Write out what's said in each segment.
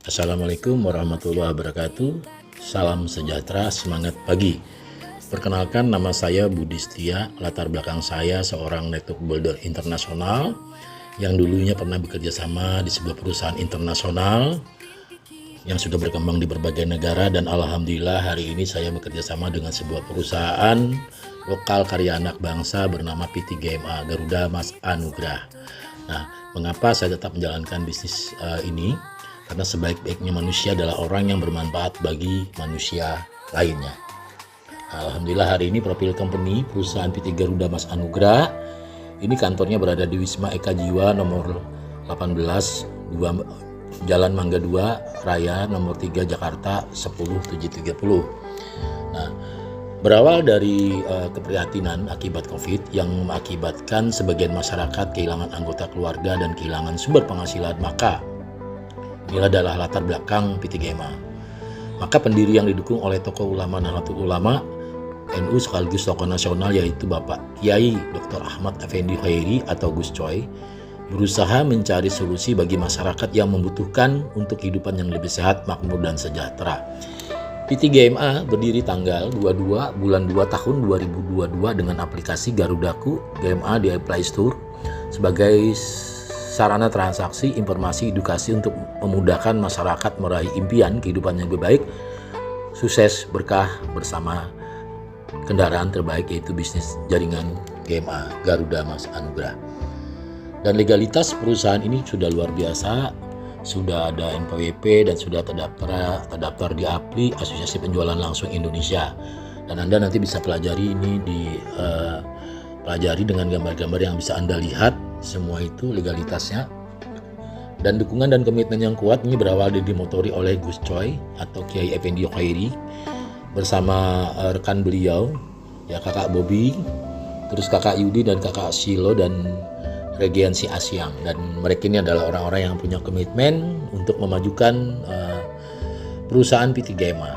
Assalamualaikum warahmatullahi wabarakatuh. Salam sejahtera, semangat pagi. Perkenalkan, nama saya Budi Setia. Latar belakang saya seorang network builder internasional yang dulunya pernah bekerja sama di sebuah perusahaan internasional yang sudah berkembang di berbagai negara, dan alhamdulillah hari ini saya bekerja sama dengan sebuah perusahaan lokal karya anak bangsa bernama PT GMA Garuda Mas Anugrah. Nah, mengapa saya tetap menjalankan bisnis ini? Karena sebaik-baiknya manusia adalah orang yang bermanfaat bagi manusia lainnya. Alhamdulillah hari ini profil company perusahaan PT Garuda Mas Anugrah ini kantornya berada di Wisma Eka Jiwa nomor 18 Jalan Mangga 2 Raya nomor 3 Jakarta 10730. Nah, berawal dari keprihatinan akibat COVID yang mengakibatkan sebagian masyarakat kehilangan anggota keluarga dan kehilangan sumber penghasilan, maka inilah adalah latar belakang PT GMA. Maka pendiri yang didukung oleh tokoh ulama Nahdlatul Ulama NU sekaligus tokoh nasional yaitu Bapak Kiai Dr. Ahmad Effendi Khairi atau Gus Coy berusaha mencari solusi bagi masyarakat yang membutuhkan untuk kehidupan yang lebih sehat, makmur, dan sejahtera. PT GMA berdiri tanggal 22 bulan 2 tahun 2022 dengan aplikasi Garudaku GMA di Play Store sebagai sarana transaksi, informasi, edukasi untuk memudahkan masyarakat meraih impian kehidupan yang lebih baik, sukses, berkah bersama kendaraan terbaik yaitu bisnis jaringan GMA Garuda Mas Anugrah. Dan legalitas perusahaan ini sudah luar biasa, sudah ada NPWP dan sudah terdaftar di APLI, Asosiasi Penjualan Langsung Indonesia. Dan Anda nanti bisa pelajari ini pelajari dengan gambar-gambar yang bisa Anda lihat, semua itu legalitasnya. Dan dukungan dan komitmen yang kuat ini berawal dimotori oleh Gus Coy atau Kiai Effendi Khairi bersama rekan beliau ya, Kakak Bobby, terus Kakak Yudi dan Kakak Silo dan Regensi Asyang. Dan mereka ini adalah orang-orang yang punya komitmen untuk memajukan perusahaan PT GMA.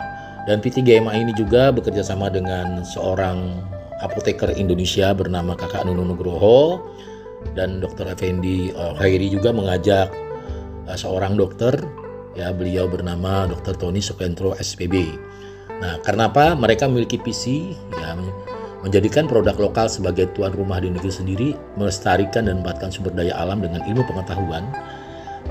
Dan PT GMA ini juga bekerja sama dengan seorang apoteker Indonesia bernama Kakak Nunu Nugroho, dan Dr. Effendi Khairi juga mengajak seorang dokter ya, beliau bernama Dr. Tony Sukentro SPB. Nah, karena apa? Mereka memiliki visi ya, menjadikan produk lokal sebagai tuan rumah di negeri sendiri, melestarikan dan memanfaatkan sumber daya alam dengan ilmu pengetahuan,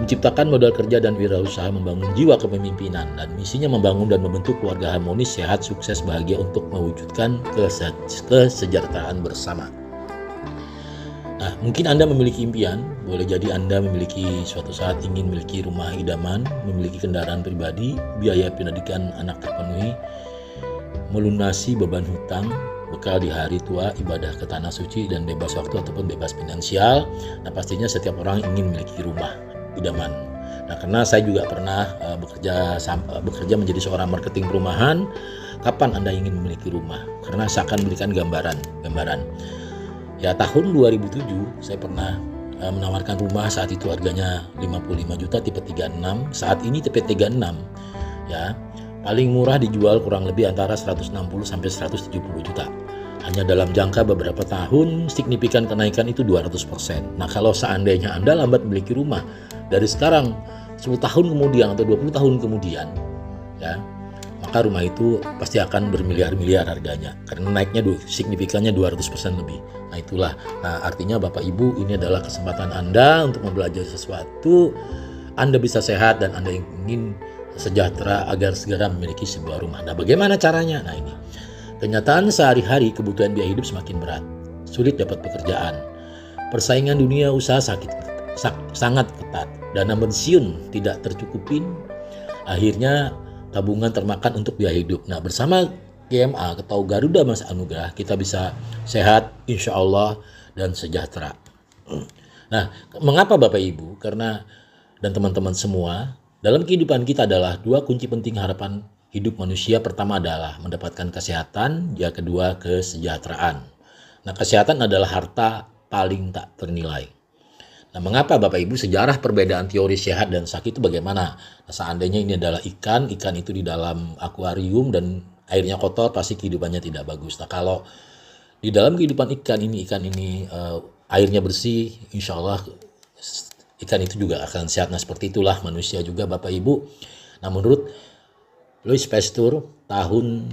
menciptakan modal kerja dan wirausaha, membangun jiwa kepemimpinan, dan misinya membangun dan membentuk keluarga harmonis, sehat, sukses, bahagia untuk mewujudkan kesejahteraan bersama. Nah, mungkin Anda memiliki impian, boleh jadi Anda memiliki suatu saat ingin memiliki rumah idaman, memiliki kendaraan pribadi, biaya pendidikan anak terpenuhi, melunasi beban hutang, bekal di hari tua, ibadah ke tanah suci, dan bebas waktu ataupun bebas finansial. Nah, pastinya setiap orang ingin memiliki rumah idaman. Nah, karena saya juga pernah bekerja menjadi seorang marketing perumahan. Kapan Anda ingin memiliki rumah? Karena saya akan memberikan gambaran. Ya, tahun 2007 saya pernah menawarkan rumah, saat itu harganya 55 juta tipe 36. Saat ini tipe 36 ya, paling murah dijual kurang lebih antara 160 sampai 170 juta. Hanya dalam jangka beberapa tahun signifikan kenaikan itu 200%. Nah, kalau seandainya Anda lambat memiliki rumah dari sekarang 10 tahun kemudian atau 20 tahun kemudian ya, maka rumah itu pasti akan bermiliar-miliar harganya karena naiknya signifikannya 200% lebih. Nah, itulah. Nah, artinya Bapak Ibu, ini adalah kesempatan Anda untuk mempelajari sesuatu. Anda bisa sehat dan Anda ingin sejahtera agar segera memiliki sebuah rumah. Nah, bagaimana caranya? Nah, ini. Kenyataan sehari-hari kebutuhan biaya hidup semakin berat. Sulit dapat pekerjaan. Persaingan dunia usaha sangat ketat. Dana pensiun tidak tercukupin. Akhirnya tabungan termakan untuk biaya hidup. Nah, bersama GMA atau Garuda Mas Anugrah, kita bisa sehat, insya Allah, dan sejahtera. Nah, mengapa Bapak Ibu? Karena dan teman-teman semua, dalam kehidupan kita adalah dua kunci penting harapan hidup manusia. Pertama adalah mendapatkan kesehatan, yang kedua kesejahteraan. Nah, kesehatan adalah harta paling tak ternilai. Nah, mengapa Bapak Ibu? Sejarah perbedaan teori sehat dan sakit itu bagaimana? Nah, seandainya ini adalah ikan itu di dalam akuarium dan airnya kotor, pasti kehidupannya tidak bagus. Nah, kalau di dalam kehidupan ikan ini airnya bersih, insya Allah ikan itu juga akan sehat. Nah seperti itulah manusia juga Bapak Ibu. Nah menurut Louis Pasteur tahun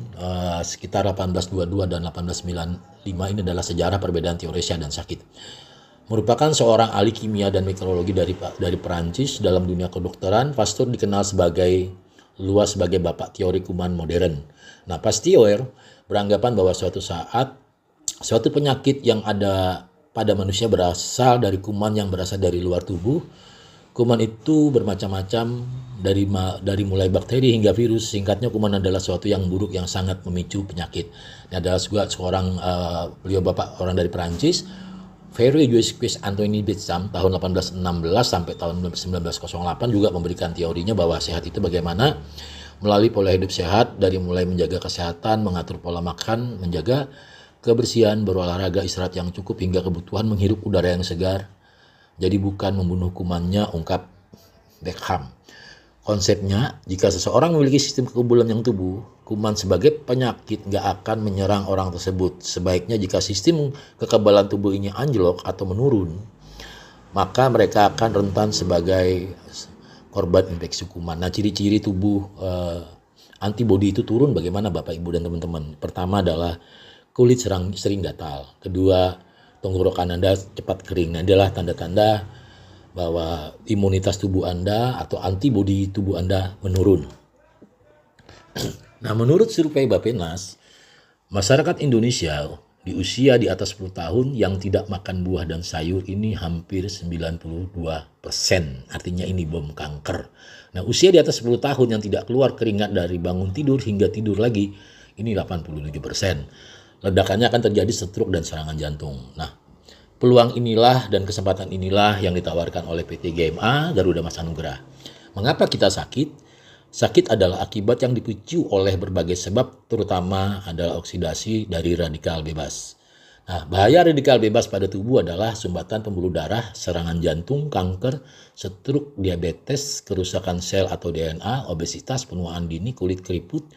sekitar 1822 dan 1895 ini adalah sejarah perbedaan teori sehat dan sakit. Merupakan seorang ahli kimia dan mikrologi dari Perancis. Dalam dunia kedokteran, Pasteur dikenal luas sebagai bapak teori kuman modern. Nah, Pasteur beranggapan bahwa suatu saat suatu penyakit yang ada pada manusia berasal dari kuman yang berasal dari luar tubuh. Kuman itu bermacam-macam dari mulai bakteri hingga virus. Singkatnya, kuman adalah suatu yang buruk yang sangat memicu penyakit. Ini adalah juga seorang beliau bapak orang dari Perancis. Frédéric Antoine Béchamp tahun 1816 sampai tahun 1908 juga memberikan teorinya bahwa sehat itu bagaimana melalui pola hidup sehat, dari mulai menjaga kesehatan, mengatur pola makan, menjaga kebersihan, berolahraga, istirahat yang cukup, hingga kebutuhan menghirup udara yang segar. Jadi bukan membunuh kumannya, ungkap Béchamp. Konsepnya, jika seseorang memiliki sistem kekebalan yang tubuh, kuman sebagai penyakit nggak akan menyerang orang tersebut. Sebaiknya jika sistem kekebalan tubuh ini anjlok atau menurun, maka mereka akan rentan sebagai korban infeksi kuman. Nah, ciri-ciri tubuh antibodi itu turun bagaimana Bapak Ibu dan teman-teman? Pertama adalah kulit sering gatal. Kedua, tenggorokan Anda cepat kering. Nah, adalah tanda-tanda bahwa imunitas tubuh Anda atau antibodi tubuh Anda menurun. Nah, menurut survei Bappenas, masyarakat Indonesia di usia di atas 10 tahun yang tidak makan buah dan sayur ini hampir 92%. Artinya ini bom kanker. Nah, usia di atas 10 tahun yang tidak keluar keringat dari bangun tidur hingga tidur lagi, ini 87%. Ledakannya akan terjadi stroke dan serangan jantung. Nah, peluang inilah dan kesempatan inilah yang ditawarkan oleh PT GMA Garuda Mas Anugrah. Mengapa kita sakit? Sakit adalah akibat yang dipicu oleh berbagai sebab, terutama adalah oksidasi dari radikal bebas. Nah, bahaya radikal bebas pada tubuh adalah sumbatan pembuluh darah, serangan jantung, kanker, stroke, diabetes, kerusakan sel atau DNA, obesitas, penuaan dini, kulit keriput,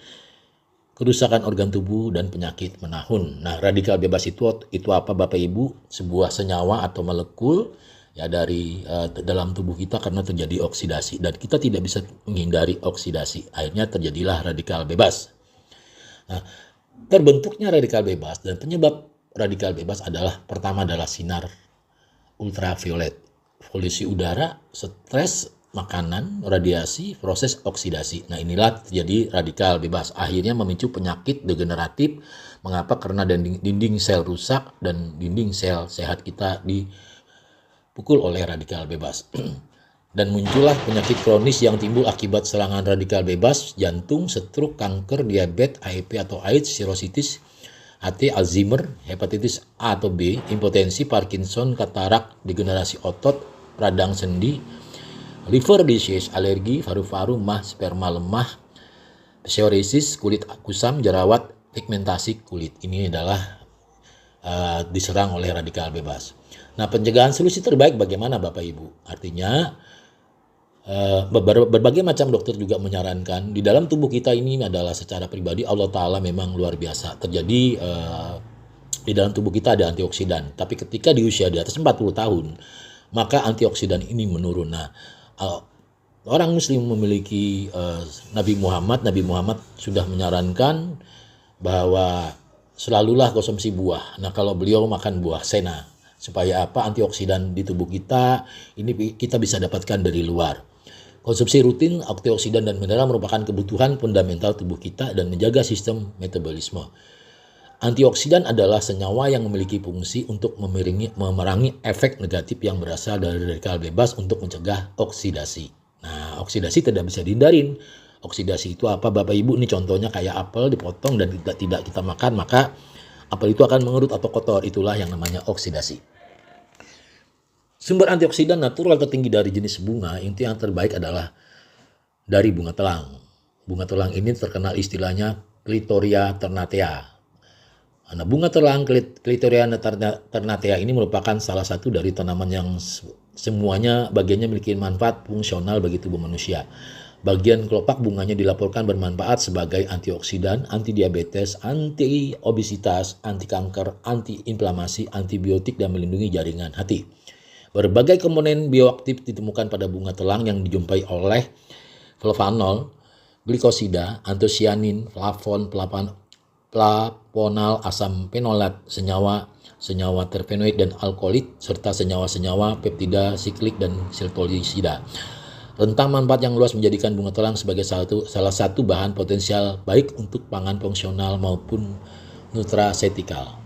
kerusakan organ tubuh, dan penyakit menahun. Nah, radikal bebas itu apa Bapak Ibu? Sebuah senyawa atau molekul ya dari dalam tubuh kita karena terjadi oksidasi, dan kita tidak bisa menghindari oksidasi. Akhirnya terjadilah radikal bebas. Nah, terbentuknya radikal bebas dan penyebab radikal bebas adalah pertama adalah sinar ultraviolet, polusi udara, stres, makanan, radiasi, proses oksidasi. Nah, inilah terjadi radikal bebas. Akhirnya memicu penyakit degeneratif. Mengapa? Karena dinding sel rusak dan dinding sel sehat kita dipukul oleh radikal bebas. Dan muncullah penyakit kronis yang timbul akibat serangan radikal bebas, jantung, stroke, kanker, diabetes, HIV atau AIDS, sirositis, HT, Alzheimer, hepatitis A atau B, impotensi, Parkinson, katarak, degenerasi otot, radang sendi, liver disease, alergi, paru-paru, mah, sperma lemah, psoriasis, kulit kusam, jerawat, pigmentasi kulit. Ini adalah diserang oleh radikal bebas. Nah, pencegahan solusi terbaik bagaimana Bapak Ibu? Artinya berbagai macam dokter juga menyarankan di dalam tubuh kita ini adalah secara pribadi Allah Ta'ala memang luar biasa. Terjadi di dalam tubuh kita ada antioksidan. Tapi ketika di usia di atas 40 tahun, maka antioksidan ini menurun. Nah, orang muslim memiliki Nabi Muhammad sudah menyarankan bahwa selalulah konsumsi buah. Nah, kalau beliau makan buah sena, supaya apa? Antioksidan di tubuh kita ini kita bisa dapatkan dari luar. Konsumsi rutin antioksidan dan mineral merupakan kebutuhan fundamental tubuh kita dan menjaga sistem metabolisme. Antioksidan adalah senyawa yang memiliki fungsi untuk memerangi efek negatif yang berasal dari radikal bebas untuk mencegah oksidasi. Nah, oksidasi tidak bisa dihindarin. Oksidasi itu apa Bapak Ibu? Ini contohnya kayak apel dipotong dan tidak kita makan, maka apel itu akan mengerut atau kotor. Itulah yang namanya oksidasi. Sumber antioksidan natural tertinggi dari jenis bunga itu yang terbaik adalah dari bunga telang. Bunga telang ini terkenal istilahnya Clitoria ternatea. Nah, bunga telang Clitoria ternatea ini merupakan salah satu dari tanaman yang semuanya bagiannya memiliki manfaat fungsional bagi tubuh manusia. Bagian kelopak bunganya dilaporkan bermanfaat sebagai antioksidan, anti diabetes, anti obesitas, anti kanker, anti inflamasi, antibiotik, dan melindungi jaringan hati. Berbagai komponen bioaktif ditemukan pada bunga telang yang dijumpai oleh flavanol, glikosida, antosianin, flavon, flavonal, asam fenolat, senyawa terpenoid dan alkolit, serta senyawa-senyawa peptida, siklik, dan siltolisida. Rentang manfaat yang luas menjadikan bunga telang sebagai salah satu bahan potensial baik untuk pangan fungsional maupun nutrasetikal.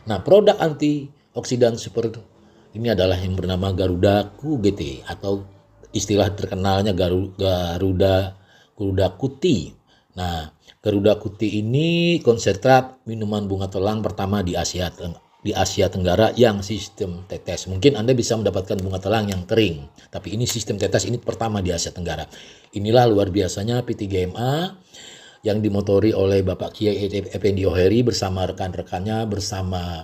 Nah, produk antioksidan super ini adalah yang bernama Garuda QGT atau istilah terkenalnya Garuda Kuti. Nah, Garuda Kuti ini konsentrat minuman bunga telang pertama di Asia Tenggara yang sistem tetes. Mungkin Anda bisa mendapatkan bunga telang yang kering, tapi ini sistem tetes ini pertama di Asia Tenggara. Inilah luar biasanya P3GMA yang dimotori oleh Bapak Kiai Effendi Oheri bersama rekan-rekannya, bersama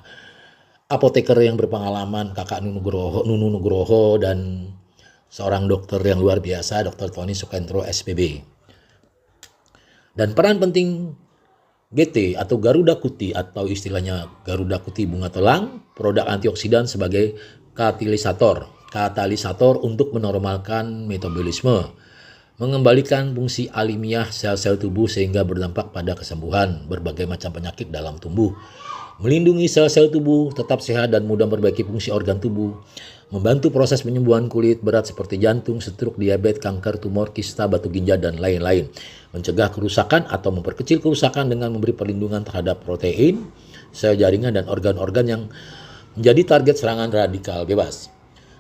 apoteker yang berpengalaman, Kakak Nunu Nugroho, dan seorang dokter yang luar biasa, Dr. Tony Sukendro SPB. Dan peran penting GT atau Garuda Kuti atau istilahnya Garuda Kuti bunga telang, produk antioksidan sebagai katalisator untuk menormalkan metabolisme, mengembalikan fungsi alamiah sel-sel tubuh sehingga berdampak pada kesembuhan berbagai macam penyakit dalam tubuh, melindungi sel-sel tubuh tetap sehat dan mudah memperbaiki fungsi organ tubuh, membantu proses penyembuhan kulit berat seperti jantung, stroke, diabetes, kanker, tumor, kista, batu ginjal, dan lain-lain, mencegah kerusakan atau memperkecil kerusakan dengan memberi perlindungan terhadap protein, sel jaringan, dan organ-organ yang menjadi target serangan radikal bebas.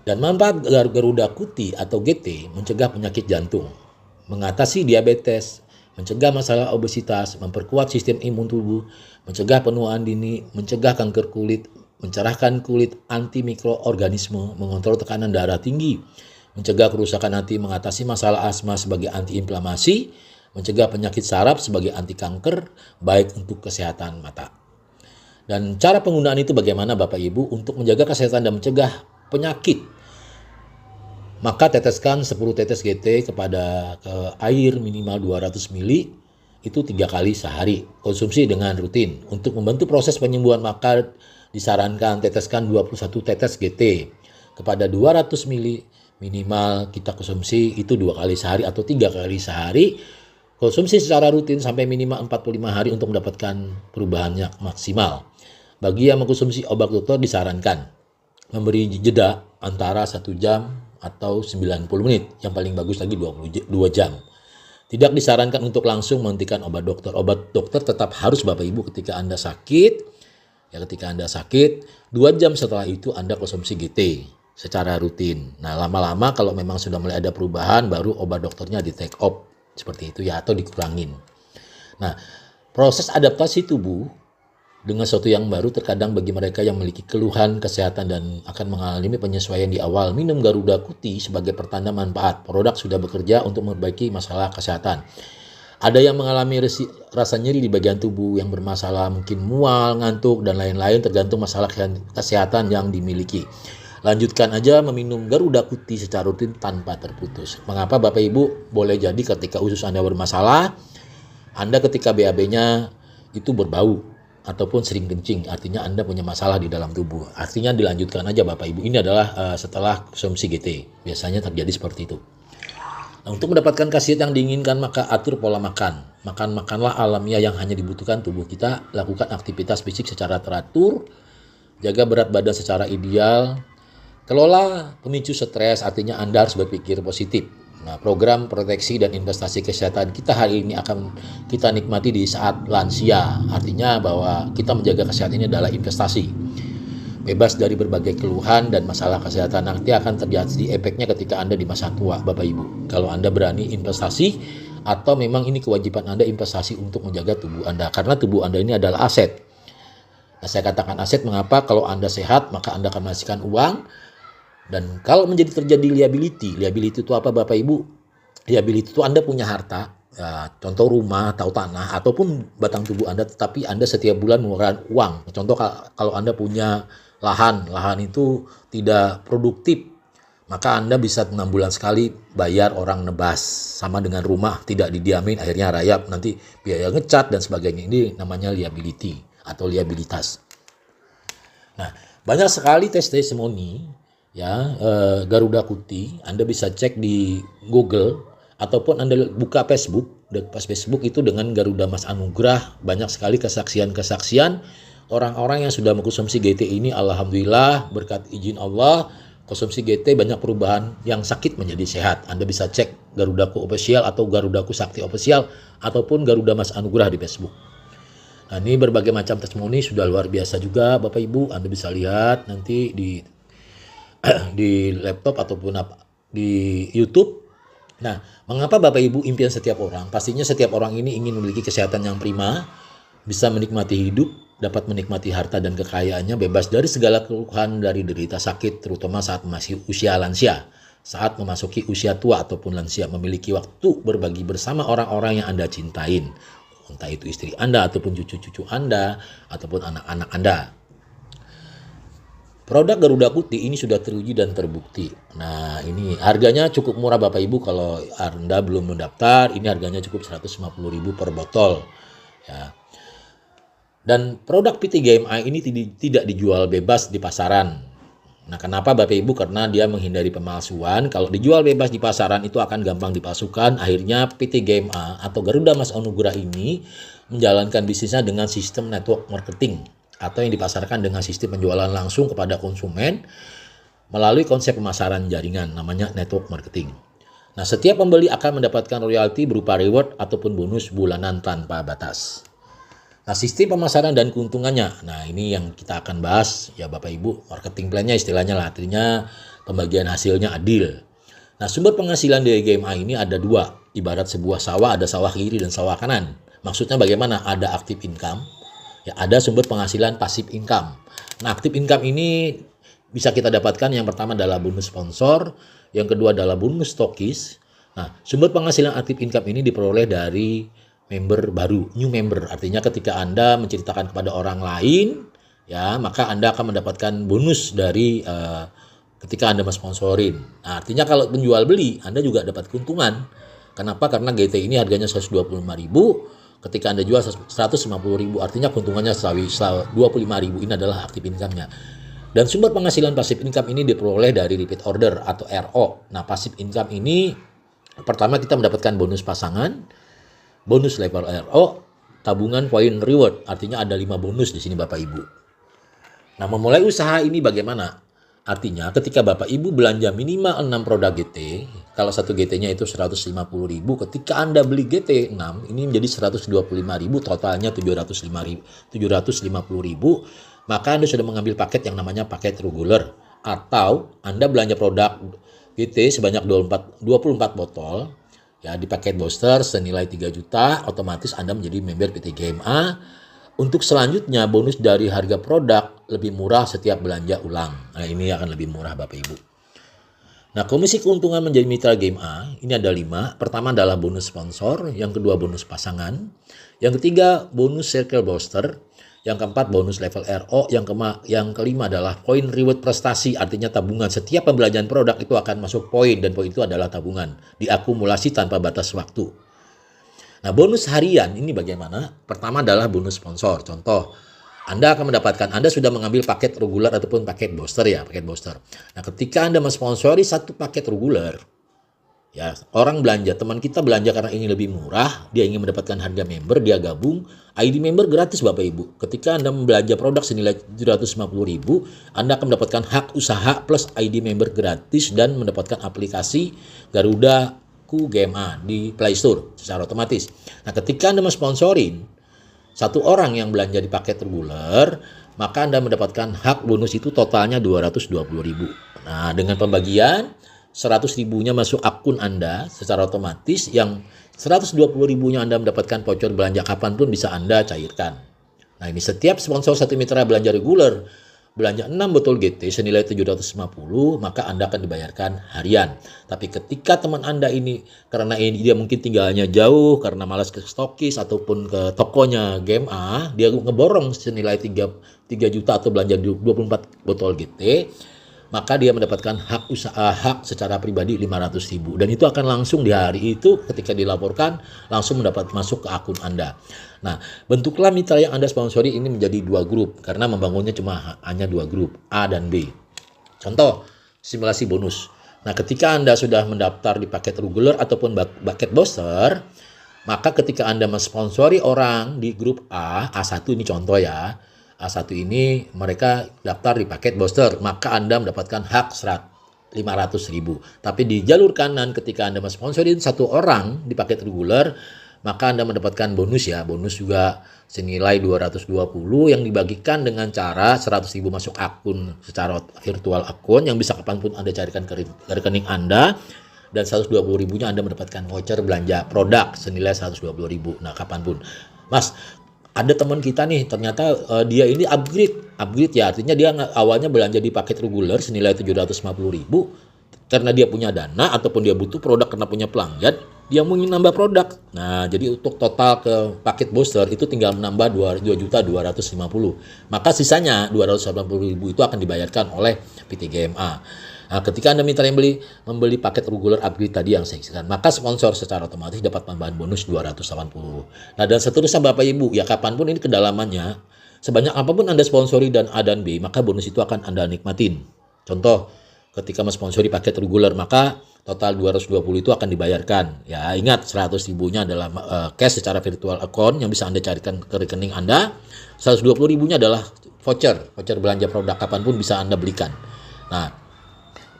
Dan manfaat Garuda Kuti atau GT mencegah penyakit jantung, mengatasi diabetes, mencegah masalah obesitas, memperkuat sistem imun tubuh, mencegah penuaan dini, mencegah kanker kulit, mencerahkan kulit, anti mikroorganisme, mengontrol tekanan darah tinggi, mencegah kerusakan hati, mengatasi masalah asma sebagai anti-inflamasi, mencegah penyakit saraf sebagai anti kanker, baik untuk kesehatan mata. Dan cara penggunaan itu bagaimana Bapak Ibu untuk menjaga kesehatan dan mencegah penyakit? Maka teteskan 10 tetes GT ke air minimal 200 ml itu 3 kali sehari. Konsumsi dengan rutin. Untuk membantu proses penyembuhan maka disarankan teteskan 21 tetes GT kepada 200 ml minimal kita konsumsi itu 2 kali sehari atau 3 kali sehari. Konsumsi secara rutin sampai minimal 45 hari untuk mendapatkan perubahannya maksimal. Bagi yang mengkonsumsi obat dokter disarankan memberi jeda antara 1 jam atau 90 menit, yang paling bagus lagi 22 jam. Tidak disarankan untuk langsung menghentikan obat dokter. Obat dokter tetap harus Bapak Ibu ketika Anda sakit. Ketika Anda sakit, 2 jam setelah itu Anda konsumsi GT secara rutin. Nah, lama-lama kalau memang sudah mulai ada perubahan, baru obat dokternya di take off seperti itu ya, atau dikurangin. Nah, proses adaptasi tubuh dengan sesuatu yang baru terkadang bagi mereka yang memiliki keluhan kesehatan dan akan mengalami penyesuaian di awal. Minum Garuda Kuti sebagai pertanda manfaat. Produk sudah bekerja untuk memperbaiki masalah kesehatan. Ada yang mengalami rasa nyeri di bagian tubuh yang bermasalah, mungkin mual, ngantuk, dan lain-lain tergantung masalah kesehatan yang dimiliki. Lanjutkan aja meminum Garuda Kuti secara rutin tanpa terputus. Mengapa Bapak Ibu? Boleh jadi ketika usus Anda bermasalah, Anda ketika BAB-nya itu berbau ataupun sering kencing, artinya Anda punya masalah di dalam tubuh. Artinya dilanjutkan aja Bapak Ibu. Ini adalah setelah konsumsi GT. Biasanya terjadi seperti itu. Nah, untuk mendapatkan khasiat yang diinginkan maka atur pola makan. Makanlah alamiah yang hanya dibutuhkan tubuh kita. Lakukan aktivitas fisik secara teratur. Jaga berat badan secara ideal. Kelola pemicu stres, artinya Anda harus berpikir positif. Nah, program proteksi dan investasi kesehatan kita hari ini akan kita nikmati di saat lansia. Artinya bahwa kita menjaga kesehatan ini adalah investasi. Bebas dari berbagai keluhan dan masalah kesehatan nanti akan terjadi efeknya ketika Anda di masa tua, Bapak Ibu. Kalau Anda berani investasi atau memang ini kewajiban Anda investasi untuk menjaga tubuh Anda. Karena tubuh Anda ini adalah aset. Nah, saya katakan aset mengapa? Kalau Anda sehat maka Anda akan menghasilkan uang. Dan kalau terjadi liability itu apa Bapak Ibu? Liability itu Anda punya harta, ya, contoh rumah atau tanah ataupun batang tubuh Anda, tetapi Anda setiap bulan mengeluarkan uang. Contoh kalau Anda punya lahan itu tidak produktif, maka Anda bisa 6 bulan sekali bayar orang nebas. Sama dengan rumah tidak didiamin akhirnya rayap, nanti biaya ngecat dan sebagainya. Ini namanya liability atau liabilitas. Nah, banyak sekali testimoni ya, Garuda Kuti. Anda bisa cek di Google ataupun Anda buka Facebook. Pas Facebook itu dengan Garuda Mas Anugrah banyak sekali kesaksian-kesaksian orang-orang yang sudah mengkonsumsi GT ini. Alhamdulillah berkat izin Allah konsumsi GT banyak perubahan, yang sakit menjadi sehat. Anda bisa cek Garudaku Official atau Garudaku Sakti Official ataupun Garuda Mas Anugrah di Facebook. Nah, ini berbagai macam testimoni sudah luar biasa juga Bapak Ibu. Anda bisa lihat nanti di laptop ataupun di YouTube. Nah, mengapa Bapak Ibu impian setiap orang? Pastinya setiap orang ini ingin memiliki kesehatan yang prima, bisa menikmati hidup, dapat menikmati harta dan kekayaannya, bebas dari segala keluhan dari derita sakit, terutama saat masih usia lansia. Saat memasuki usia tua ataupun lansia, memiliki waktu berbagi bersama orang-orang yang Anda cintain. Entah itu istri Anda ataupun cucu-cucu Anda ataupun anak-anak Anda. Produk Garuda Kuti ini sudah teruji dan terbukti. Nah, ini harganya cukup murah Bapak Ibu. Kalau Anda belum mendaftar, ini harganya cukup 150.000 per botol. Ya. Dan produk PT GMI ini tidak dijual bebas di pasaran. Nah, kenapa Bapak Ibu? Karena dia menghindari pemalsuan. Kalau dijual bebas di pasaran itu akan gampang dipalsukan. Akhirnya PT GMA atau Garuda Mas Anugrah ini menjalankan bisnisnya dengan sistem network marketing, atau yang dipasarkan dengan sistem penjualan langsung kepada konsumen melalui konsep pemasaran jaringan, namanya network marketing. Nah, setiap pembeli akan mendapatkan royalti berupa reward ataupun bonus bulanan tanpa batas. Nah, sistem pemasaran dan keuntungannya. Nah, ini yang kita akan bahas ya Bapak Ibu. Marketing plan-nya istilahnya lah, artinya pembagian hasilnya adil. Nah, sumber penghasilan dari GMA ini ada dua. Ibarat sebuah sawah, ada sawah kiri dan sawah kanan. Maksudnya bagaimana? Ada active income, ya, ada sumber penghasilan pasif income. Nah, aktif income ini bisa kita dapatkan, yang pertama adalah bonus sponsor, yang kedua adalah bonus stokis. Nah, sumber penghasilan aktif income ini diperoleh dari member baru, new member. Artinya ketika Anda menceritakan kepada orang lain, ya, maka Anda akan mendapatkan bonus dari ketika Anda mensponsorin. Nah, artinya kalau penjual beli, Anda juga dapat keuntungan. Kenapa? Karena GT ini harganya 125.000. Ketika Anda jual 150.000, artinya keuntungannya 25.000. Ini adalah aktif income-nya. Dan sumber penghasilan pasif income ini diperoleh dari repeat order atau RO. Nah, pasif income ini pertama kita mendapatkan bonus pasangan, bonus level RO, tabungan poin reward. Artinya ada 5 bonus di sini Bapak Ibu. Nah, memulai usaha ini bagaimana? Artinya ketika Bapak Ibu belanja minimal 6 produk GT, kalau satu GT-nya itu 150.000, ketika Anda beli GT 6, ini menjadi 125.000, totalnya 750.000, maka Anda sudah mengambil paket yang namanya paket reguler. Atau Anda belanja produk GT sebanyak 24 botol, ya, di paket booster senilai 3 juta, otomatis Anda menjadi member PT GMA. Untuk selanjutnya, bonus dari harga produk lebih murah setiap belanja ulang. Nah, ini akan lebih murah Bapak Ibu. Nah, komisi keuntungan menjadi mitra GMA ini ada 5. Pertama adalah bonus sponsor, yang kedua bonus pasangan, yang ketiga bonus circle booster, yang keempat bonus level RO, yang kelima adalah poin reward prestasi, artinya tabungan. Setiap pembelanjaan produk itu akan masuk poin, dan poin itu adalah tabungan, diakumulasi tanpa batas waktu. Nah, bonus harian ini bagaimana? Pertama adalah bonus sponsor. Contoh, Anda akan mendapatkan, Anda sudah mengambil paket reguler ataupun paket booster, ya, paket booster. Nah, ketika Anda mensponsori satu paket reguler, ya, orang belanja, teman kita belanja karena ini lebih murah, dia ingin mendapatkan harga member, dia gabung, ID member gratis Bapak Ibu. Ketika Anda membelanja produk senilai 750.000, Anda akan mendapatkan hak usaha plus ID member gratis dan mendapatkan aplikasi Garuda GMA di Play Store secara otomatis. Nah, ketika Anda mensponsorin satu orang yang belanja di paket reguler, maka Anda mendapatkan hak bonus itu totalnya 220.000. Nah, dengan pembagian 100.000-nya masuk akun Anda secara otomatis, yang 120.000-nya Anda mendapatkan voucher belanja kapanpun bisa Anda cairkan. Nah, ini setiap sponsor satu mitra belanja reguler belanja 6 botol GT senilai 750, maka Anda akan dibayarkan harian. Tapi ketika teman Anda ini, karena ini dia mungkin tinggalnya jauh, karena malas ke stokis ataupun ke tokonya GMA, dia ngeborong senilai 3 juta atau belanja 24 botol GT, maka dia mendapatkan hak usaha, hak secara pribadi 500.000. Dan itu akan langsung di hari itu ketika dilaporkan, langsung mendapat masuk ke akun Anda. Nah, bentuklah mitra yang Anda sponsori ini menjadi 2 grup, karena membangunnya hanya 2 grup, A dan B. Contoh, simulasi bonus. Nah, ketika Anda sudah mendaftar di paket regular ataupun paket booster, maka ketika Anda mensponsori orang di grup A1 ini contoh ya, A1 ini mereka daftar di paket booster, maka Anda mendapatkan hak 500.000. Tapi di jalur kanan ketika Anda mensponsori satu orang di paket regular, maka Anda mendapatkan bonus ya. Bonus juga senilai 220 yang dibagikan dengan cara 100.000 masuk akun secara virtual akun yang bisa kapanpun Anda carikan ke rekening Anda, dan 120.000-nya Anda mendapatkan voucher belanja produk senilai 120.000. Nah, kapanpun. Mas, ada teman kita nih, ternyata dia ini upgrade ya, artinya dia awalnya belanja di paket regular senilai 750.000, karena dia punya dana ataupun dia butuh produk karena punya pelanggan, dia mau nambah produk. Nah, jadi untuk total ke paket booster itu tinggal menambah 2.250.000. Maka sisanya 280.000 itu akan dibayarkan oleh PT GMA. Nah, ketika Anda mitra yang membeli paket regular upgrade tadi yang saya katakan, maka sponsor secara otomatis dapat tambahan bonus 280. Nah, dan seterusnya Bapak Ibu, ya kapanpun ini kedalamannya, sebanyak apapun Anda sponsori dan A dan B, maka bonus itu akan Anda nikmatin. Contoh, ketika mensponsori paket regular, maka total 220 itu akan dibayarkan. Ya, ingat 100.000-nya adalah cash secara virtual account yang bisa Anda carikan ke rekening Anda. 120.000-nya adalah voucher belanja produk kapanpun bisa Anda belikan. Nah,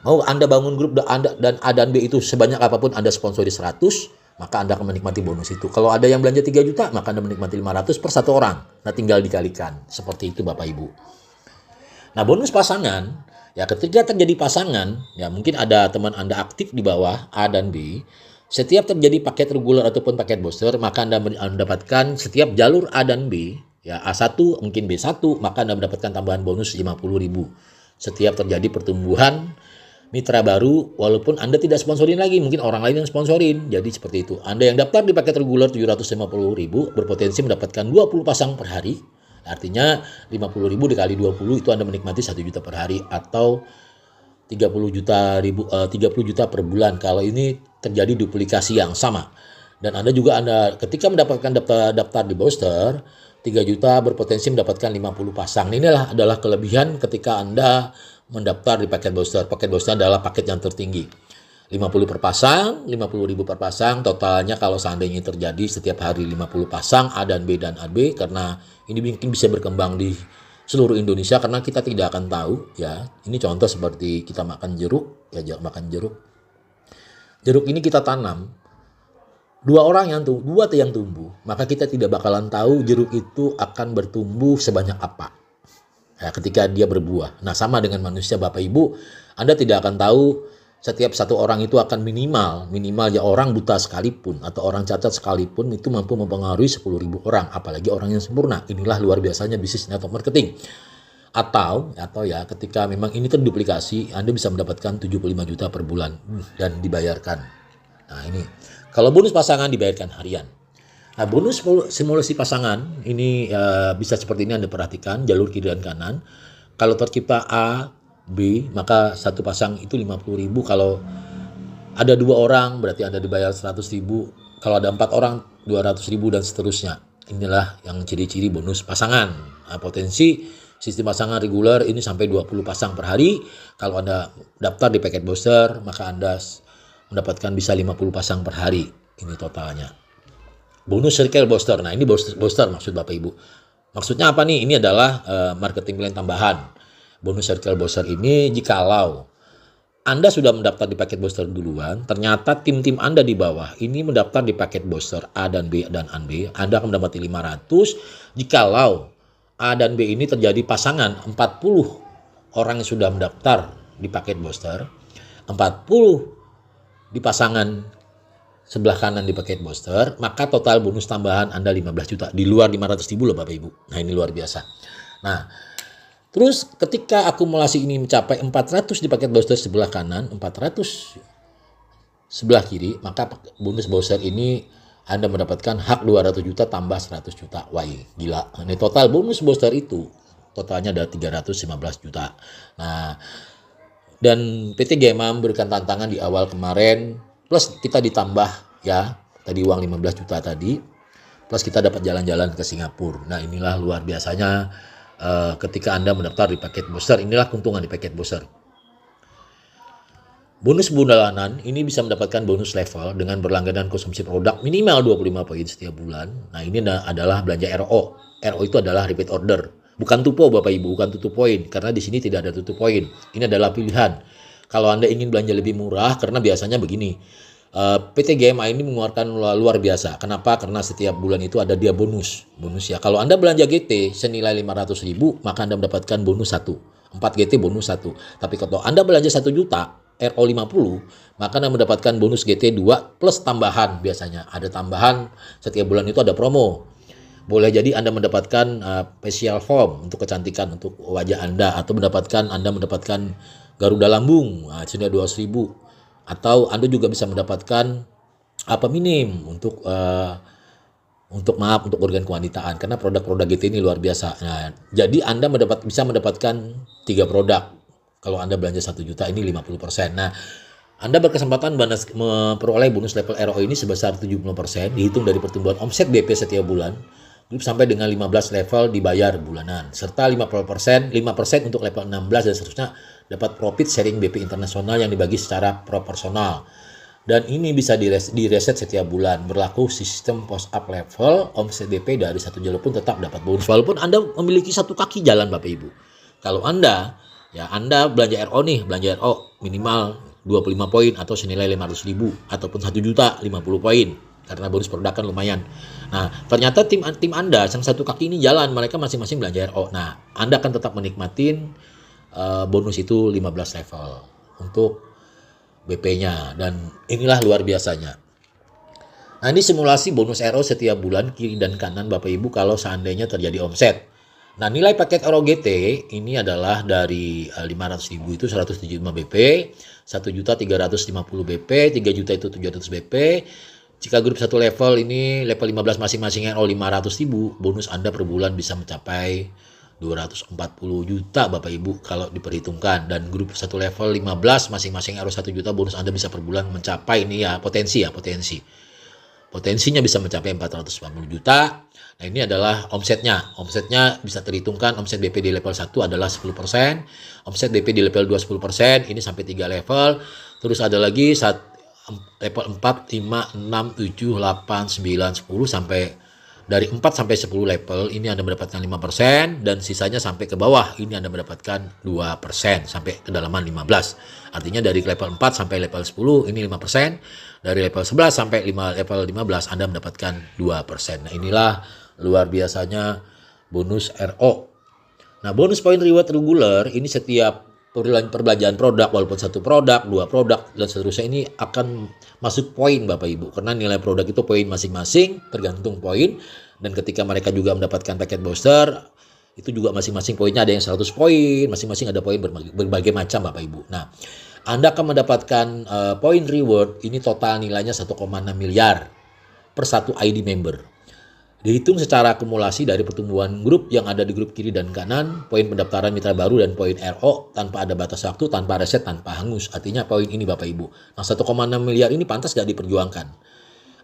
mau Anda bangun grup dan A dan B itu sebanyak apapun Anda sponsori 100, maka Anda akan menikmati bonus itu. Kalau ada yang belanja 3 juta, maka Anda menikmati 500 per satu orang. Nah, tinggal dikalikan. Seperti itu Bapak Ibu. Nah, bonus pasangan, ya ketika terjadi pasangan, ya mungkin ada teman Anda aktif di bawah A dan B. Setiap terjadi paket regular ataupun paket booster, maka Anda mendapatkan setiap jalur A dan B, ya A1 mungkin B1, maka Anda mendapatkan tambahan bonus 50.000. Setiap terjadi pertumbuhan mitra baru, walaupun Anda tidak sponsorin lagi, mungkin orang lain yang sponsorin. Jadi seperti itu. Anda yang daftar di paket regular 750.000 berpotensi mendapatkan 20 pasang per hari. Artinya 50.000 dikali 20 itu Anda menikmati 1 juta per hari atau 30 juta per bulan kalau ini terjadi duplikasi yang sama. Dan Anda ketika mendapatkan daftar di booster 3 juta berpotensi mendapatkan 50 pasang. Inilah adalah kelebihan ketika Anda mendaftar di paket booster. Paket booster adalah paket yang tertinggi. 50 per pasang, 50.000 per pasang, totalnya kalau seandainya terjadi setiap hari 50 pasang A dan B dan AB, karena ini mungkin bisa berkembang di seluruh Indonesia karena kita tidak akan tahu ya. Ini contoh seperti kita makan jeruk, ya makan jeruk. Jeruk ini kita tanam, dua yang tumbuh, maka kita tidak bakalan tahu jeruk itu akan bertumbuh sebanyak apa. Ya, ketika dia berbuah. Nah, sama dengan manusia Bapak Ibu, Anda tidak akan tahu setiap satu orang itu akan minimal ya orang buta sekalipun atau orang cacat sekalipun itu mampu mempengaruhi 10.000 orang, apalagi orang yang sempurna. Inilah luar biasanya bisnis network marketing. Atau ya ketika memang ini terduplikasi, Anda bisa mendapatkan 75 juta per bulan dan dibayarkan. Nah, ini kalau bonus pasangan dibayarkan harian. Nah, bonus simulasi pasangan ini bisa seperti ini Anda perhatikan, jalur kiri dan kanan. Kalau tercipta A, B, maka satu pasang itu 50.000. Kalau ada 2 orang berarti Anda dibayar 100.000. Kalau ada 4 orang 200.000 dan seterusnya. Inilah yang ciri-ciri bonus pasangan. Nah, potensi sistem pasangan reguler ini sampai 20 pasang per hari. Kalau Anda daftar di paket booster, maka Anda mendapatkan bisa 50 pasang per hari. Ini totalnya. Bonus circle booster. Nah, ini booster maksud Bapak Ibu. Maksudnya apa nih? Ini adalah marketing plan tambahan. Bonus circle booster ini jikalau Anda sudah mendaftar di paket booster duluan, ternyata tim-tim Anda di bawah ini mendaftar di paket booster A dan B dan AB, Anda akan mendapati 500. Jikalau A dan B ini terjadi pasangan 40 orang yang sudah mendaftar di paket booster, 40 di pasangan sebelah kanan di paket booster, maka total bonus tambahan Anda 15 juta. Di luar 500.000 loh Bapak Ibu. Nah, ini luar biasa. Nah, terus ketika akumulasi ini mencapai 400 di paket booster sebelah kanan, 400 sebelah kiri, maka bonus booster ini Anda mendapatkan hak 200 juta tambah 100 juta. Wah, gila. Ini total bonus booster itu totalnya ada 315 juta. Nah, dan PT GMA memberikan tantangan di awal kemarin, plus kita ditambah ya, tadi uang 15 juta tadi, plus kita dapat jalan-jalan ke Singapura. Nah, inilah luar biasanya ketika Anda mendaftar di paket booster. Inilah keuntungan di paket booster. Bonus bulanan ini bisa mendapatkan bonus level dengan berlangganan konsumsi produk minimal 25 poin setiap bulan. Nah, ini adalah belanja RO. RO itu adalah repeat order. Bukan tupo Bapak Ibu, bukan tutup poin. Karena di sini tidak ada tutup poin. Ini adalah pilihan. Kalau Anda ingin belanja lebih murah, karena biasanya begini. PT GMA ini mengeluarkan luar biasa. Kenapa? Karena setiap bulan itu ada dia bonus. Bonus ya. Kalau Anda belanja GT senilai 500.000, maka Anda mendapatkan bonus 1. 4 GT bonus 1. Tapi kalau Anda belanja 1 juta, RO 50, maka Anda mendapatkan bonus GT 2 plus tambahan biasanya. Ada tambahan setiap bulan itu ada promo. Boleh jadi Anda mendapatkan facial foam untuk kecantikan untuk wajah Anda, atau Anda mendapatkan Garuda Lambung senilai 200.000, atau Anda juga bisa mendapatkan apa minim untuk organ kewanitaan, karena produk-produk GT ini luar biasa. Nah, jadi Anda bisa mendapatkan 3 produk. Kalau Anda belanja 1 juta ini 50%. Nah, Anda berkesempatan memperoleh bonus level RO ini sebesar 70%, dihitung dari pertumbuhan omset BP setiap bulan, sampai dengan 15 level dibayar bulanan, serta 5% untuk level 16 dan seterusnya dapat profit sharing BP internasional yang dibagi secara proporsional. Dan ini bisa direset setiap bulan. Berlaku sistem post up level, omset BP dari satu jalur pun tetap dapat bonus walaupun Anda memiliki satu kaki jalan Bapak Ibu. Kalau Anda belanja RO nih, belanja RO minimal 25 poin atau senilai 500.000 ataupun 1 juta 50 poin, karena bonus produk kan lumayan. Nah, ternyata tim Anda yang satu kaki ini jalan, mereka masing-masing belanja RO. Nah, Anda akan tetap menikmatin bonus itu 15 level untuk BP-nya, dan inilah luar biasanya. Nah, ini simulasi bonus RO setiap bulan kiri dan kanan Bapak Ibu kalau seandainya terjadi omset. Nah, nilai paket RO GT ini adalah dari 500.000 itu 175 BP, 1 juta 350 BP, 3 juta itu 700 BP. Jika grup 1 level ini level 15 masing-masing RO 500.000, bonus Anda per bulan bisa mencapai 240 juta Bapak Ibu kalau diperhitungkan. Dan grup 1 level 15 masing-masing RO 1 juta, bonus Anda bisa per bulan mencapai ini potensinya bisa mencapai 440 juta. Nah, ini adalah omsetnya. Omsetnya bisa terhitungkan, omset BP di level 1 adalah 10%, omset BP di level 2 10%, ini sampai 3 level. Terus ada lagi level 4, 5, 6, 7, 8, 9, 10 sampai dari 4 sampai 10 level ini Anda mendapatkan 5%, dan sisanya sampai ke bawah ini Anda mendapatkan 2% sampai kedalaman 15. Artinya dari level 4 sampai level 10 ini 5%, dari level 11 sampai level 15 Anda mendapatkan 2%. Nah, inilah luar biasanya bonus RO. Nah, bonus point reward regular ini setiap perbelanjaan produk, walaupun 1 produk, 2 produk, dan seterusnya, ini akan masuk poin Bapak Ibu. Karena nilai produk itu poin masing-masing, tergantung poin. Dan ketika mereka juga mendapatkan paket booster, itu juga masing-masing poinnya ada yang 100 poin, masing-masing ada poin berbagai macam Bapak Ibu. Nah, Anda akan mendapatkan poin reward, ini total nilainya 1,6 miliar per 1 ID member. Dihitung secara akumulasi dari pertumbuhan grup yang ada di grup kiri dan kanan, poin pendaftaran mitra baru dan poin RO tanpa ada batas waktu, tanpa reset, tanpa hangus. Artinya poin ini Bapak Ibu. Nah, 1,6 miliar ini pantas gak diperjuangkan.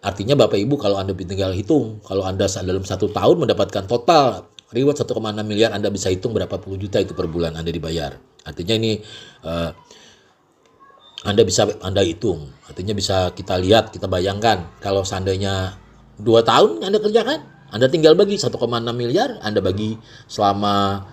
Artinya Bapak Ibu kalau Anda tinggal hitung, kalau Anda dalam 1 tahun mendapatkan total reward 1,6 miliar, Anda bisa hitung berapa puluh juta itu per bulan Anda dibayar. Artinya ini Anda hitung. Artinya bisa kita lihat, kita bayangkan kalau seandainya 2 tahun Anda kerjakan, Anda tinggal bagi 1,6 miliar, Anda bagi selama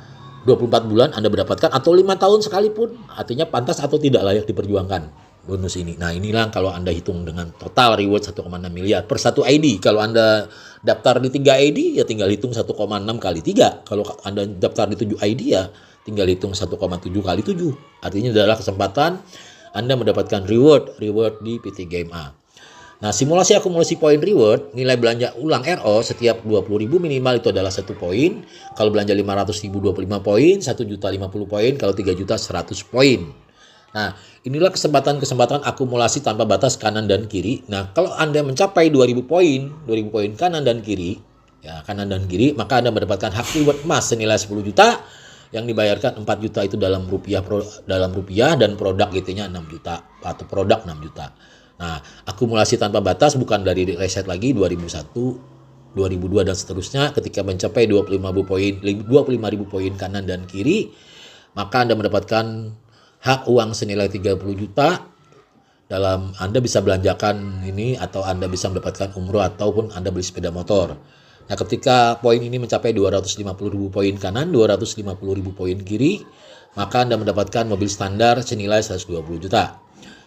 24 bulan Anda mendapatkan, atau 5 tahun sekalipun, artinya pantas atau tidak layak diperjuangkan bonus ini. Nah, inilah kalau Anda hitung dengan total reward 1,6 miliar per 1 ID. Kalau Anda daftar di 3 ID, ya tinggal hitung 1,6 kali 3. Kalau Anda daftar di 7 ID, ya tinggal hitung 1,7 kali 7. Artinya adalah kesempatan Anda mendapatkan reward di PT GMA. Nah, simulasi akumulasi poin reward, nilai belanja ulang RO setiap 20.000 minimal itu adalah 1 poin. Kalau belanja 500.000 25 poin, 1 juta 50 poin, kalau 3 juta 100 poin. Nah, inilah kesempatan akumulasi tanpa batas kanan dan kiri. Nah, kalau Anda mencapai 2.000 poin kanan dan kiri, maka Anda mendapatkan hak reward emas senilai 10 juta yang dibayarkan 4 juta itu dalam rupiah dan produk GT-nya 6 juta atau produk 6 juta. Nah, akumulasi tanpa batas bukan dari reset lagi 2001, 2002 dan seterusnya. Ketika mencapai 25.000 poin kanan dan kiri, maka Anda mendapatkan hak uang senilai 30 juta dalam Anda bisa belanjakan ini, atau Anda bisa mendapatkan umroh, ataupun Anda beli sepeda motor. Nah, ketika poin ini mencapai 250.000 poin kanan, 250.000 poin kiri, maka Anda mendapatkan mobil standar senilai 120 juta.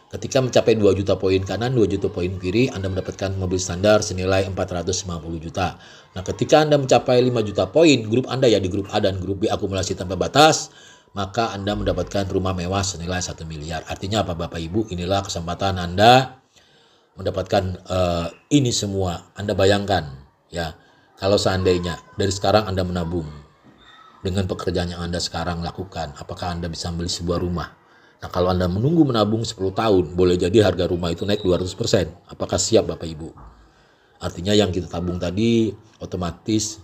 Ketika mencapai 2 juta poin kanan, 2 juta poin kiri, Anda mendapatkan mobil standar senilai 450 juta. Nah, ketika Anda mencapai 5 juta poin, grup Anda ya di grup A dan grup B akumulasi tanpa batas, maka Anda mendapatkan rumah mewah senilai 1 miliar. Artinya apa Bapak Ibu? Inilah kesempatan Anda mendapatkan ini semua. Anda bayangkan ya, kalau seandainya dari sekarang Anda menabung dengan pekerjaan yang Anda sekarang lakukan, apakah Anda bisa membeli sebuah rumah? Nah, kalau Anda menunggu menabung 10 tahun, boleh jadi harga rumah itu naik 200%. Apakah siap Bapak Ibu? Artinya yang kita tabung tadi otomatis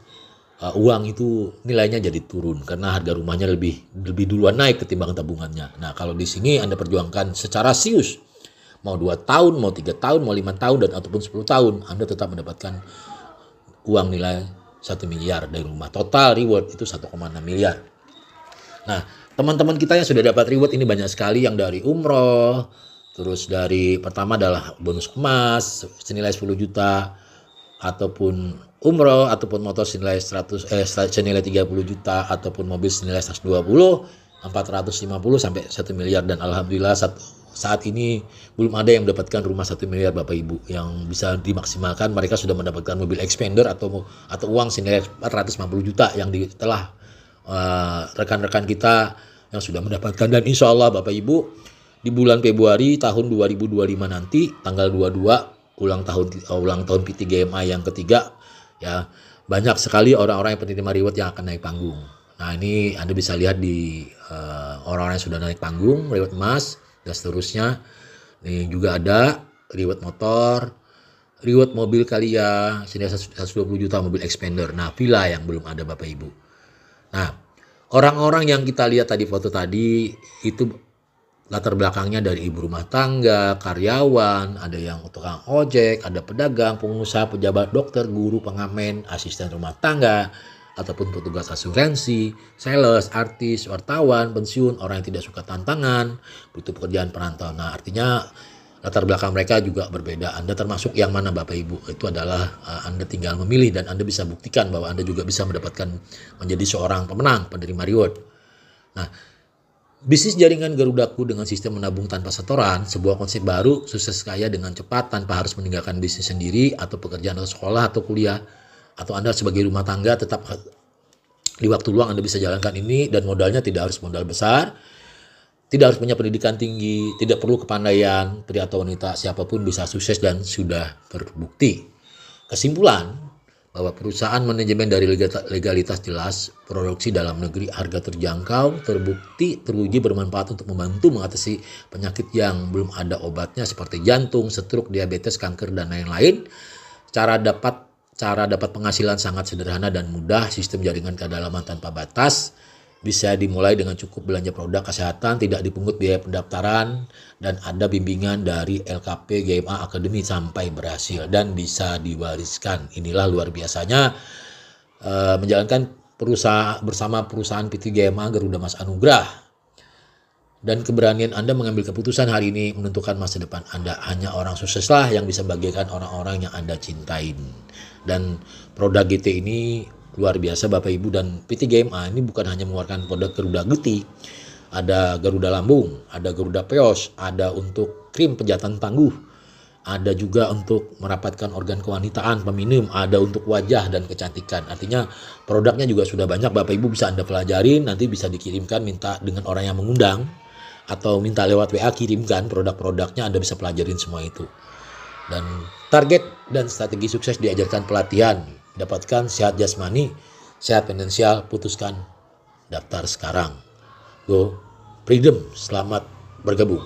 uang itu nilainya jadi turun karena harga rumahnya lebih duluan naik ketimbang tabungannya. Nah, kalau di sini Anda perjuangkan secara serius, mau 2 tahun, mau 3 tahun, mau 5 tahun, dan ataupun 10 tahun, Anda tetap mendapatkan uang nilai 1 miliar dari rumah. Total reward itu 1,6 miliar. Nah, teman-teman kita yang sudah dapat reward ini banyak sekali, yang dari umroh, terus dari pertama adalah bonus emas senilai 10 juta, ataupun umroh, ataupun motor senilai 30 juta, ataupun mobil senilai 120, 450 sampai 1 miliar. Dan alhamdulillah saat ini belum ada yang mendapatkan rumah 1 miliar Bapak Ibu yang bisa dimaksimalkan. Mereka sudah mendapatkan mobil expander atau uang senilai 450 juta yang telah rekan-rekan kita yang sudah mendapatkan. Dan insya Allah Bapak Ibu di bulan Februari tahun 2025 nanti tanggal 22 ulang tahun PT GMA yang ketiga ya, banyak sekali orang-orang yang penerima reward yang akan naik panggung. Nah, ini Anda bisa lihat di orang-orang yang sudah naik panggung, reward emas dan seterusnya. Ini juga ada reward motor, reward mobil Kalia senilai 120 juta, mobil expander. Nah, villa yang belum ada Bapak Ibu. Nah, orang-orang yang kita lihat tadi foto tadi itu latar belakangnya dari ibu rumah tangga, karyawan, ada yang tukang ojek, ada pedagang, pengusaha, pejabat, dokter, guru, pengamen, asisten rumah tangga, ataupun petugas asuransi, sales, artis, wartawan, pensiun, orang yang tidak suka tantangan, butuh pekerjaan perantau. Nah, artinya latar belakang mereka juga berbeda. Anda termasuk yang mana Bapak Ibu? Itu adalah Anda tinggal memilih, dan Anda bisa buktikan bahwa Anda juga bisa mendapatkan menjadi seorang pemenang, penerima reward. Nah, bisnis jaringan Garudaku dengan sistem menabung tanpa setoran, sebuah konsep baru, sukses kaya dengan cepat tanpa harus meninggalkan bisnis sendiri atau pekerjaan atau sekolah atau kuliah, atau Anda sebagai rumah tangga tetap di waktu luang Anda bisa jalankan ini, dan modalnya tidak harus modal besar, tidak harus punya pendidikan tinggi, tidak perlu kepandaian, pria atau wanita siapapun bisa sukses dan sudah terbukti. Kesimpulan, bahwa perusahaan manajemen dari legalitas jelas, produksi dalam negeri, harga terjangkau, terbukti, teruji bermanfaat untuk membantu mengatasi penyakit yang belum ada obatnya seperti jantung, stroke, diabetes, kanker, dan lain-lain. Cara dapat penghasilan sangat sederhana dan mudah, sistem jaringan kedalaman tanpa batas, bisa dimulai dengan cukup belanja produk kesehatan, tidak dipungut biaya pendaftaran, dan ada bimbingan dari LKP GMA Academy sampai berhasil, dan bisa diwariskan. Inilah luar biasanya menjalankan bersama perusahaan PT GMA Garuda Mas Anugrah. Dan keberanian Anda mengambil keputusan hari ini menentukan masa depan Anda. Hanya orang sukseslah yang bisa bagikan orang-orang yang Anda cintain. Dan produk GT ini luar biasa Bapak Ibu, dan PT GMA ini bukan hanya mengeluarkan produk Garuda Getih, ada Garuda Lambung, ada Garuda Peos, ada untuk krim penjahatan tangguh, ada juga untuk merapatkan organ kewanitaan, feminim, ada untuk wajah dan kecantikan. Artinya produknya juga sudah banyak Bapak Ibu, bisa Anda pelajarin, nanti bisa dikirimkan, minta dengan orang yang mengundang, atau minta lewat WA kirimkan produk-produknya, Anda bisa pelajarin semua itu. Dan target dan strategi sukses diajarkan pelatihan. Dapatkan sehat jasmani, sehat finansial, putuskan daftar sekarang. Go Freedom, selamat bergabung.